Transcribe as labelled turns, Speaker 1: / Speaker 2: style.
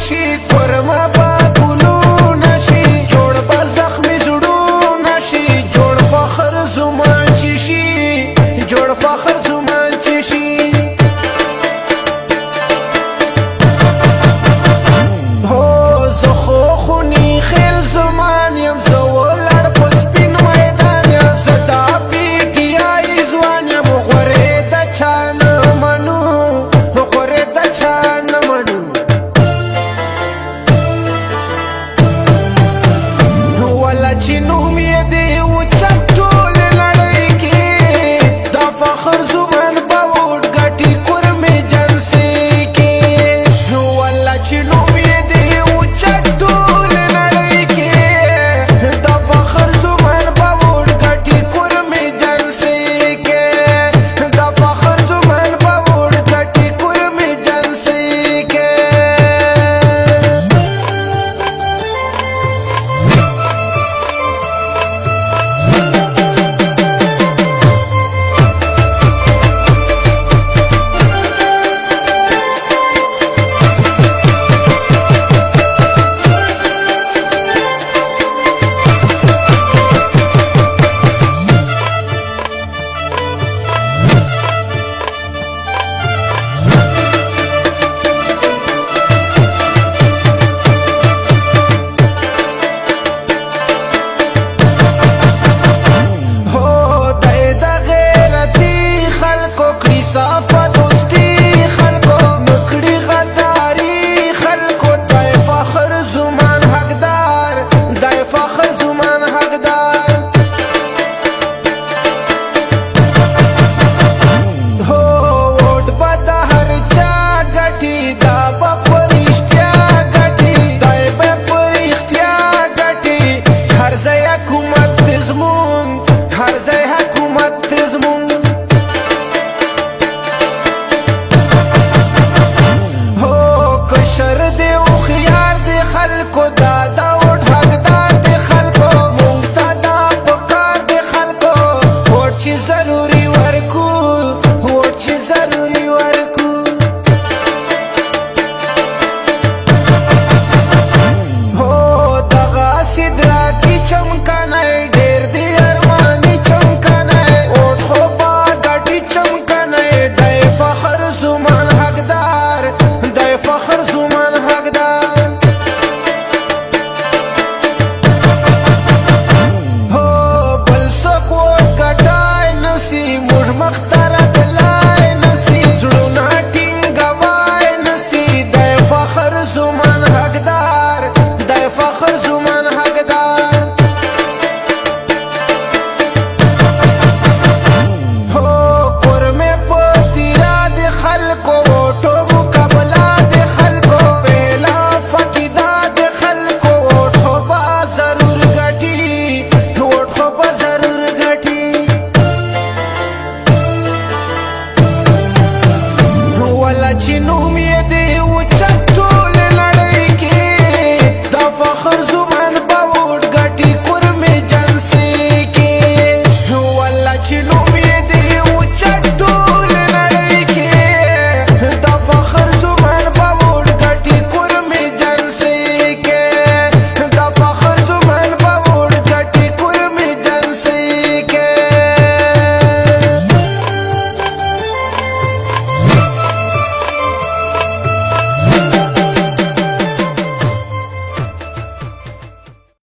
Speaker 1: نشي کورما با ګلو نشي جوړ با زخمي زړو نشي جوړ فخر زمان چی شي جوړ فخر زمان چی شي هو زه خو خوني خیل زمان یم زه ولاړ په سپین میدان یم زه دا PTI ځوان یم غورې د چا نه منو غورې د چا نه منو ولا چې نوم یې دی اوچت ټولې نړۍ کې دا فخر زمان به وډ ګټي کورمې جنسې کې ولا چې نوم یې دی اوچت ټولې نړۍ کې دا فخر زمان به وډ ګټي کورمې جنسې کې دا فخر زمان به وډ ګټي کورمې جنسې کې صافه دوستي خلکو نکړي غداري خلکو دای فخر زمان حقدار دای فخر زمان حقدار هو وټ به د هر چا ګټي دا به په رښتیا ګټي دای به په رښتیا ګټي هر ځای حکومت زموږ هر ځای حکومت زموږ کشر دی او خيار دی خلکو دا